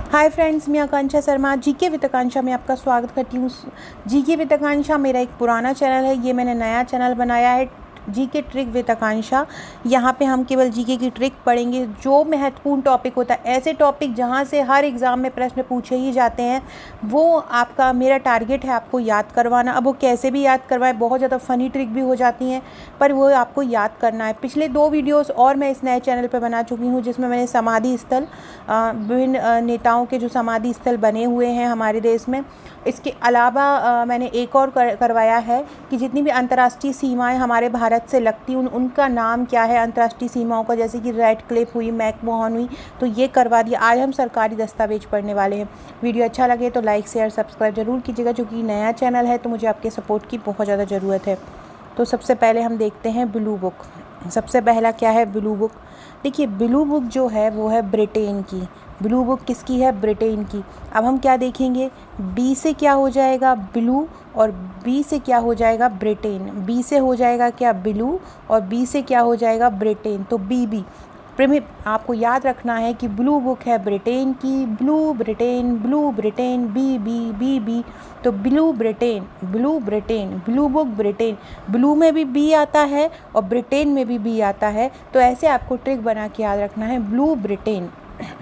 Hi friends, मैं आकांक्षा Sharma GK with आकांक्षा में आपका स्वागत करती हूँ। जीके विद आकांक्षा मेरा एक पुराना चैनल है, ये मैंने नया चैनल बनाया है जीके ट्रिक विद आकांक्षा। यहाँ पे हम केवल जीके की ट्रिक पढ़ेंगे, जो महत्वपूर्ण टॉपिक होता है, ऐसे टॉपिक जहाँ से हर एग्ज़ाम में प्रश्न पूछे ही जाते हैं, वो आपका मेरा टारगेट है आपको याद करवाना। अब वो कैसे भी याद करवाएं, बहुत ज़्यादा फ़नी ट्रिक भी हो जाती हैं, पर वो आपको याद करना है। पिछले 2 वीडियोस और मैं इस नए चैनल पर बना चुकी हूँ, जिसमें मैंने समाधि स्थल, विभिन्न नेताओं के जो समाधि स्थल बने हुए हैं हमारे देश में, इसके अलावा मैंने एक और करवाया है कि जितनी भी अंतर्राष्ट्रीय सीमाएं हमारे भारत से लगती हैं उनका नाम क्या है अंतर्राष्ट्रीय सीमाओं का, जैसे कि रेड क्लिफ हुई, मैकमोहन हुई, तो ये करवा दिया। आज हम सरकारी दस्तावेज पढ़ने वाले हैं। वीडियो अच्छा लगे तो लाइक शेयर सब्सक्राइब जरूर कीजिएगा, क्योंकि नया चैनल है तो मुझे आपके सपोर्ट की बहुत ज़्यादा ज़रूरत है। तो सबसे पहले हम देखते हैं ब्लू बुक। सबसे पहला क्या है ब्लू बुक। देखिए, ब्लू बुक जो है वो है ब्रिटेन की। ब्लू बुक किसकी है? ब्रिटेन की। अब हम क्या देखेंगे, बी से क्या हो जाएगा? ब्लू, और बी से क्या हो जाएगा? ब्रिटेन। बी से हो जाएगा क्या? ब्लू, और बी से क्या हो जाएगा? ब्रिटेन। तो बी आपको याद रखना है कि ब्लू बुक है ब्रिटेन की, blue Britain, blue Britain, B B B B. तो blue Britain, blue Britain, blue book Britain. Blue में भी बी आता है और ब्रिटेन में भी बी आता है, तो ऐसे आपको ट्रिक बना के याद रखना है। Blue Britain.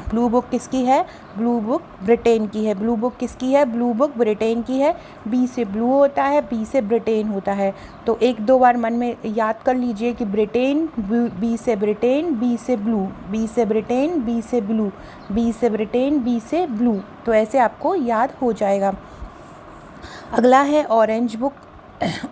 ब्लू बुक किसकी है? ब्लू बुक ब्रिटेन की है। ब्लू बुक किसकी है? ब्लू बुक ब्रिटेन की है। बी से ब्लू होता है, बी से ब्रिटेन होता है। तो 1-2 बार मन में याद कर लीजिए कि ब्रिटेन, बी से ब्रिटेन, बी से ब्लू, बी से ब्रिटेन, बी से ब्लू, बी से ब्रिटेन, बी से ब्लू। तो ऐसे आपको याद हो जाएगा। अगला है orange book.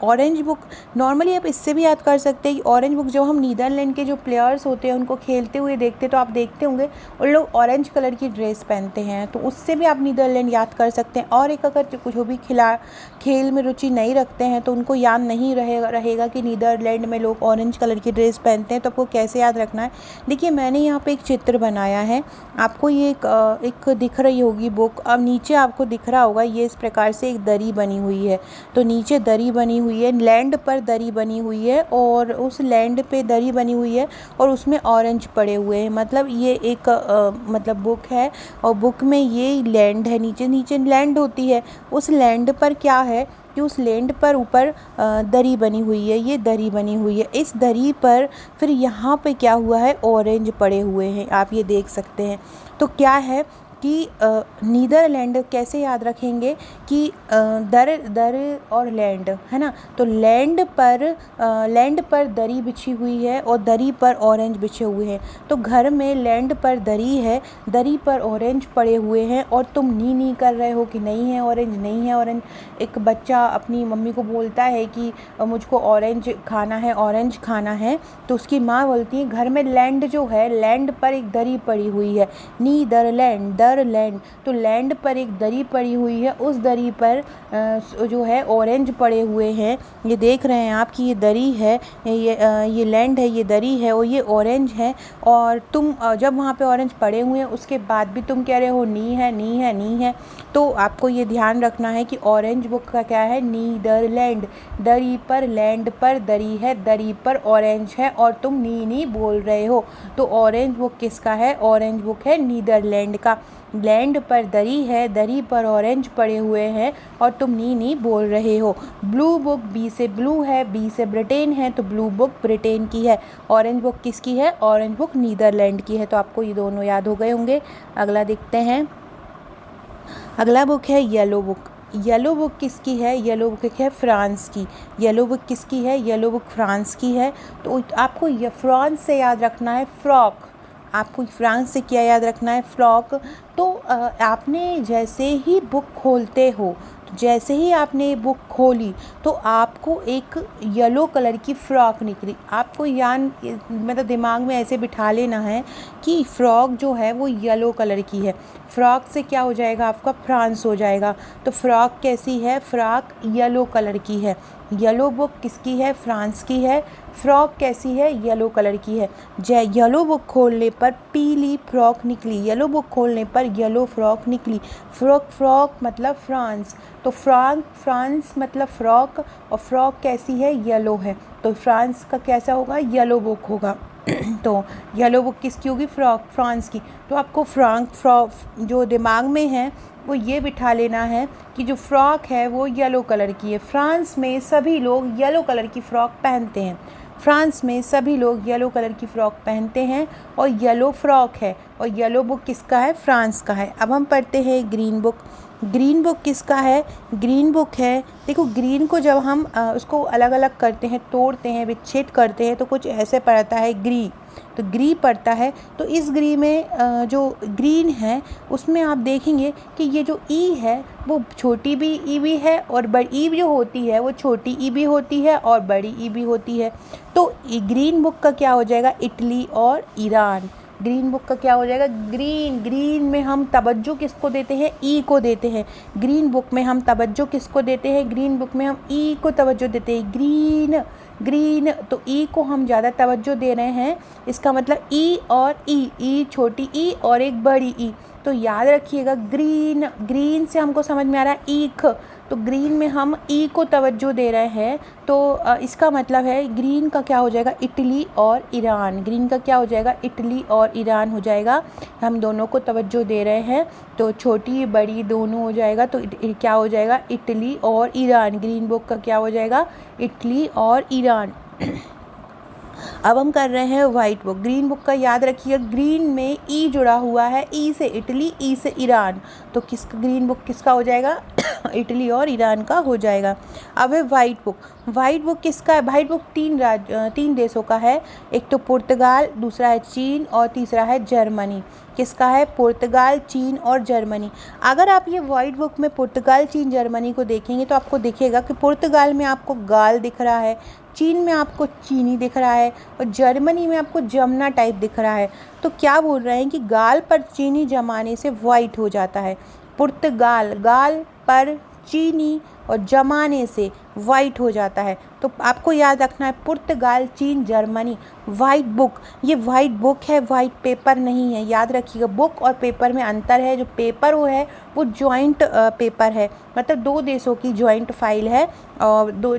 Orange book normally आप इससे भी याद कर सकते हैं कि ऑरेंज बुक, जब हम नीदरलैंड के जो प्लेयर्स होते हैं उनको खेलते हुए देखते, तो आप देखते होंगे उन लोग ऑरेंज कलर की ड्रेस पहनते हैं, तो उससे भी आप नीदरलैंड याद कर सकते हैं। और एक, अगर कुछ भी खेल में रुचि नहीं रखते हैं तो उनको याद नहीं रहेगा कि नीदरलैंड में लोग ऑरेंज कलर की ड्रेस पहनते हैं, तो आपको कैसे याद रखना है। देखिए, मैंने यहाँ पर एक चित्र बनाया है, आपको ये एक दिख रही होगी बुक। अब नीचे आपको दिख रहा होगा, ये इस प्रकार से एक दरी बनी हुई है। तो नीचे दरी बनी हुई है, लैंड पर दरी बनी हुई है, और उस लैंड पे दरी बनी हुई है और उसमें ऑरेंज पड़े हुए हैं। मतलब ये एक मतलब बुक है, और बुक में ये लैंड है, नीचे नीचे लैंड होती है। उस लैंड पर क्या है कि उस लैंड पर ऊपर दरी बनी हुई है, ये दरी बनी हुई है। इस दरी पर फिर यहाँ पे क्या हुआ है? ऑरेंज पड़े हुए हैं, आप ये देख सकते हैं। तो क्या है कि नीदरलैंड कैसे याद रखेंगे कि दर और लैंड है ना, तो लैंड पर दरी बिछी हुई है और दरी पर ऑरेंज बिछे हुए हैं। तो घर में लैंड पर दरी है, दरी पर ऑरेंज पड़े हुए हैं, और तुम नी कर रहे हो कि नहीं है ऑरेंज, नहीं है ऑरेंज। एक बच्चा अपनी मम्मी को बोलता है कि मुझको ऑरेंज खाना है, ऑरेंज खाना है, तो उसकी माँ बोलती है घर में लैंड जो है, लैंड पर एक दरी पड़ी हुई है, नीदरलैंड, लैंड। तो लैंड पर एक दरी पड़ी हुई है, उस दरी पर जो है ऑरेंज पड़े हुए हैं। ये देख रहे हैं आप कि ये दरी है, ये लैंड है, ये दरी है, और ये ऑरेंज है। और तुम जब वहाँ पे ऑरेंज पड़े हुए हैं उसके बाद भी तुम कह रहे हो नी है, नी है, नी है। तो आपको ये ध्यान रखना है कि ऑरेंज बुक का क्या है? नीदरलैंड। दरी पर, लैंड पर दरी है, दरी पर ऑरेंज है, और तुम नी बोल रहे हो। तो ऑरेंज बुक किसका है? ऑरेंज बुक है नीदरलैंड का। लैंड पर दरी है, दरी पर ऑरेंज पड़े हुए हैं, और तुम नी बोल रहे हो। ब्लू बुक, बी से ब्लू है, बी से ब्रिटेन है, तो ब्लू बुक ब्रिटेन की है। ऑरेंज बुक किसकी है? ऑरेंज बुक नीदरलैंड की है। तो आपको ये दोनों याद हो गए होंगे। अगला देखते हैं। अगला बुक है येलो बुक। येलो बुक किसकी है? येलो बुक है फ्रांस की। येलो बुक किसकी है? येलो बुक फ्रांस की है। तो आपको ये फ्रांस से याद रखना है फ्रॉक। आपको फ्रांस से क्या याद रखना है? फ्रॉक। तो आपने जैसे ही बुक खोलते हो, तो जैसे ही आपने बुक खोली तो आपको एक येलो कलर की फ़्रॉक निकली। आपको मतलब दिमाग में ऐसे बिठा लेना है कि फ़्रॉक जो है वो येलो कलर की है। फ़्रॉक से क्या हो जाएगा? आपका फ्रांस हो जाएगा। तो फ़्रॉक कैसी है? फ़्रॉक येलो कलर की है। येलो बुक किसकी है? फ्रांस की है। फ्रॉक कैसी है? येलो कलर की है। येलो बुक खोलने पर पीली फ्रॉक निकली, येलो बुक खोलने पर येलो फ्रॉक निकली। फ्रॉक मतलब फ्रांस, तो फ्रांस मतलब फ्रॉक, और फ्रॉक कैसी है? येलो है, तो फ्रांस का कैसा होगा? येलो बुक होगा। तो येलो बुक किसकी होगी? फ्रांस की। तो आपको जो दिमाग में है वो ये बिठा लेना है कि जो फ्रॉक है वो येलो कलर की है। फ्रांस में सभी लोग येलो कलर की फ़्रॉक पहनते हैं। फ्रांस में सभी लोग येलो कलर की फ़्रॉक पहनते हैं और येलो फ्रॉक है। और येलो बुक किसका है? फ्रांस का है। अब हम पढ़ते हैं ग्रीन बुक। ग्रीन बुक किसका है? ग्रीन बुक है, देखो ग्रीन को जब हम उसको अलग अलग करते हैं, तोड़ते हैं, विच्छेद करते हैं तो कुछ ऐसे पड़ता है ग्री। तो ग्री पड़ता है। तो इस ग्री में जो ग्रीन है उसमें आप देखेंगे कि ये जो ई है वो छोटी भी ई भी है और बड़ी ई जो होती है वो छोटी ई भी होती है और बड़ी ई भी होती है। तो ग्रीन बुक का क्या हो जाएगा? इटली और ईरान। ग्रीन बुक का क्या हो जाएगा? ग्रीन में हम तवज्जो किसको देते हैं? ई को देते हैं। ग्रीन बुक में हम तवज्जो किसको देते हैं? ग्रीन बुक में हम ई को तवज्जो देते हैं। ग्रीन तो ई को हम ज़्यादा तवज्जो दे रहे हैं। इसका मतलब ई और ई छोटी ई और एक बड़ी ई। तो याद रखिएगा ग्रीन से हमको समझ में आ रहा है ईख। तो ग्रीन में हम ई को तवज्जो दे रहे हैं। तो इसका मतलब है ग्रीन का क्या हो जाएगा? इटली और ईरान। ग्रीन का क्या हो जाएगा? इटली और ईरान हो जाएगा। हम दोनों को तवज्जो दे रहे हैं तो छोटी बड़ी दोनों हो जाएगा। तो क्या हो जाएगा? इटली और ईरान। ग्रीन बुक का क्या हो जाएगा? इटली और ईरान। अब हम कर रहे हैं वाइट बुक। ग्रीन बुक का याद रखिए ग्रीन में ई जुड़ा हुआ है, ई से इटली, ई से ईरान। तो ग्रीन बुक किसका हो जाएगा? इटली और ईरान का हो जाएगा। अब है वाइट बुक। वाइट बुक किसका है? वाइट बुक तीन देशों का है। एक तो पुर्तगाल, दूसरा है चीन और तीसरा है जर्मनी। किसका है? पुर्तगाल, चीन और जर्मनी। अगर आप ये वाइट बुक में पुर्तगाल, चीन, जर्मनी को देखेंगे तो आपको दिखेगा कि पुर्तगाल में आपको गाल दिख रहा है, चीन में आपको चीनी दिख रहा है और जर्मनी में आपको जमना टाइप दिख रहा है। तो क्या बोल रहे हैं कि गाल पर चीनी जमाने से वाइट हो जाता है। पुर्तगाल गाल पर चीनी और जमाने से वाइट हो जाता है। तो आपको याद रखना है पुर्तगाल, चीन, जर्मनी। वाइट बुक, ये वाइट बुक है, वाइट पेपर नहीं है। याद रखिएगा बुक और पेपर में अंतर है। जो पेपर वो जॉइंट पेपर है, मतलब दो देशों की जॉइंट फाइल है और दो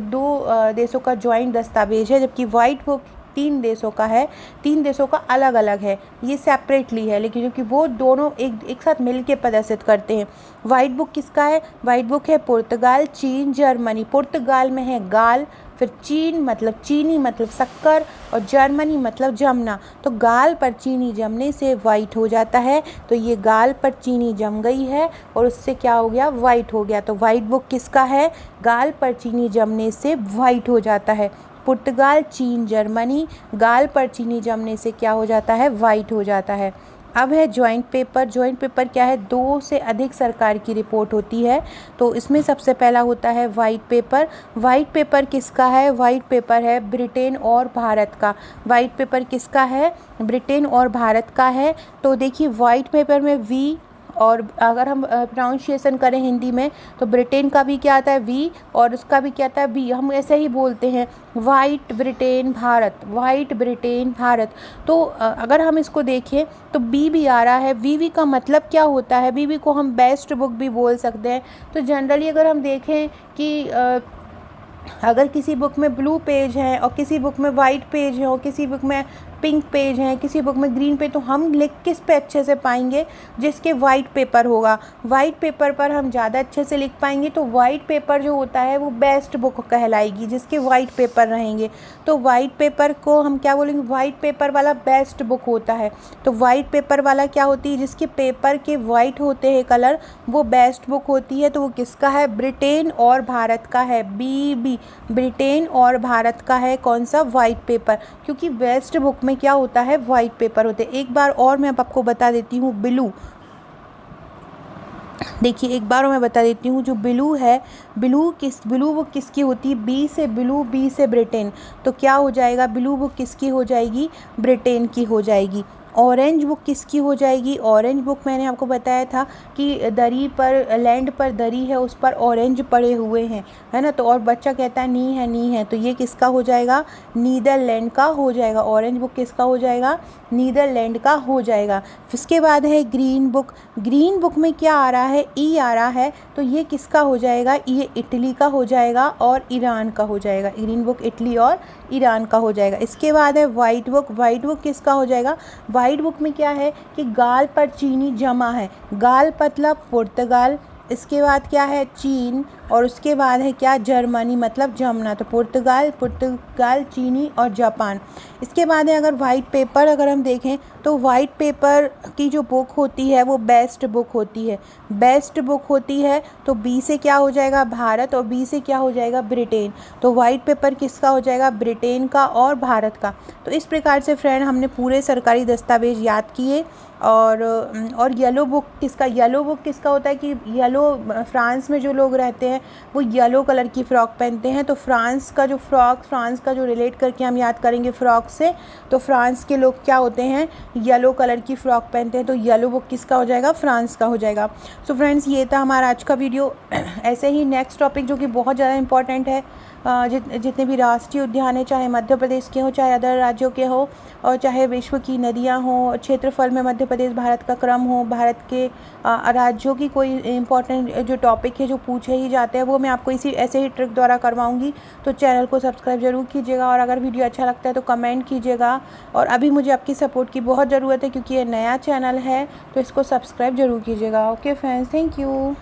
देशों का जॉइंट दस्तावेज है। जबकि वाइट बुक तीन देशों का है, तीन देशों का अलग अलग है, ये सेपरेटली है, लेकिन क्योंकि वो दोनों एक साथ मिलके प्रदर्शित करते हैं। वाइट बुक किसका है? वाइट बुक है पुर्तगाल, चीन, जर्मनी। पुर्तगाल में है गाल, फिर चीन मतलब चीनी मतलब शक्कर और जर्मनी मतलब जमना। तो गाल पर चीनी जमने से वाइट हो जाता है। तो ये गाल पर चीनी जम गई है और उससे क्या हो गया? वाइट हो गया। तो वाइट बुक किसका है? गाल पर चीनी जमने से वाइट हो जाता है। पुर्तगाल, चीन, जर्मनी, गाल पर चीनी जमने से क्या हो जाता है? वाइट हो जाता है। अब है जॉइंट पेपर। जॉइंट पेपर क्या है? दो से अधिक सरकार की रिपोर्ट होती है। तो इसमें सबसे पहला होता है वाइट पेपर। वाइट पेपर किसका है? वाइट पेपर है ब्रिटेन और भारत का। वाइट पेपर किसका है? ब्रिटेन और भारत का है। तो देखिए वाइट पेपर में वी, और अगर हम प्रोनाउंसिएशन करें हिंदी में तो ब्रिटेन का भी क्या आता है? वी, और उसका भी क्या आता है? बी। हम ऐसे ही बोलते हैं white Britain Bharat, white Britain Bharat. तो अगर हम इसको देखें तो बी भी आ रहा है। वी का मतलब क्या होता है? वी को हम बेस्ट बुक भी बोल सकते हैं। तो जनरली अगर हम देखें कि अगर किसी बुक में ब्लू पेज है और किसी बुक में वाइट पेज है और किसी बुक में पिंक पेज है, किसी बुक में ग्रीन पेज, तो हम लिख किस पे अच्छे से पाएंगे? जिसके वाइट पेपर होगा। वाइट पेपर पर हम ज़्यादा अच्छे से लिख पाएंगे। तो वाइट पेपर जो होता है वो बेस्ट बुक कहलाएगी जिसके वाइट पेपर रहेंगे। तो वाइट पेपर को हम क्या बोलेंगे? वाइट पेपर वाला बेस्ट बुक होता है। तो वाइट पेपर वाला क्या होती है? जिसके पेपर के वाइट होते हैं कलर, वो बेस्ट बुक होती है। तो वो किसका है? ब्रिटेन और भारत का है। बी ब्रिटेन और भारत का है कौन सा? White paper. क्योंकि बेस्ट बुक में क्या होता है? वाइट पेपर होते हैं। एक बार और मैं आपको बता देती हूँ ब्लू। देखिए एक बार मैं बता देती हूँ, जो ब्लू है, ब्लू बुक किसकी होती है? बी से ब्लू, बी से ब्रिटेन। तो क्या हो जाएगा? ब्लू बुक किसकी हो जाएगी? ब्रिटेन की हो जाएगी। ऑरेंज बुक किसकी हो जाएगी? ऑरेंज बुक मैंने आपको बताया था कि दरी पर, लैंड पर दरी है, उस पर ऑरेंज पड़े हुए हैं, है ना। तो और बच्चा कहता है नी है, नी है, तो ये किसका हो जाएगा? नीदरलैंड का हो जाएगा। ऑरेंज बुक किसका हो जाएगा? नीदरलैंड का हो जाएगा। इसके बाद है ग्रीन बुक। ग्रीन बुक में क्या आ रहा है? ई आ रहा है, तो ये किसका हो जाएगा? ये इटली का हो जाएगा और ईरान का हो जाएगा। ग्रीन बुक इटली और ईरान का हो जाएगा। इसके बाद है वाइट बुक। वाइट बुक किसका हो जाएगा? वाइट बुक में क्या है कि गाल पर चीनी जमा है, गाल मतलब पुर्तगाल, इसके बाद क्या है? चीन, और उसके बाद है क्या? जर्मनी मतलब जमना। तो पुर्तगाल, चीनी और जापान। इसके बाद है अगर वाइट पेपर अगर हम देखें तो वाइट पेपर की जो बुक होती है वो बेस्ट बुक होती है, बेस्ट बुक होती है। तो बी से क्या हो जाएगा? भारत, और बी से क्या हो जाएगा? ब्रिटेन। तो वाइट पेपर किसका हो जाएगा? ब्रिटेन का और भारत का। तो इस प्रकार से फ्रेंड हमने पूरे सरकारी दस्तावेज याद किए। और येलो बुक किसका? येलो बुक किसका होता है कि येलो, फ्रांस में जो लोग रहते हैं वो येलो कलर की फ़्रॉक पहनते हैं। तो फ्रांस का जो रिलेट करके हम याद करेंगे फ़्रॉक से, तो फ्रांस के लोग क्या होते हैं? येलो कलर की फ़्रॉक पहनते हैं। तो येलो बुक किसका हो जाएगा? फ्रांस का हो जाएगा। सो फ्रेंड्स, ये था हमारा आज का वीडियो। ऐसे ही नेक्स्ट टॉपिक जो कि बहुत ज़्यादा इंपॉर्टेंट है, जितने भी राष्ट्रीय उद्यान हैं, चाहे मध्य प्रदेश के हों, चाहे अदर राज्यों के हों, और चाहे विश्व की नदियां हों, क्षेत्रफल में मध्य प्रदेश भारत का क्रम हो, भारत के राज्यों की कोई इम्पोर्टेंट जो टॉपिक है जो पूछे ही जाते हैं, वो मैं आपको इसी ऐसे ही ट्रिक द्वारा करवाऊंगी। तो चैनल को सब्सक्राइब जरूर कीजिएगा, और अगर वीडियो अच्छा लगता है तो कमेंट कीजिएगा। और अभी मुझे आपकी सपोर्ट की बहुत ज़रूरत है क्योंकि ये नया चैनल है, तो इसको सब्सक्राइब जरूर कीजिएगा। Okay friends, thank you.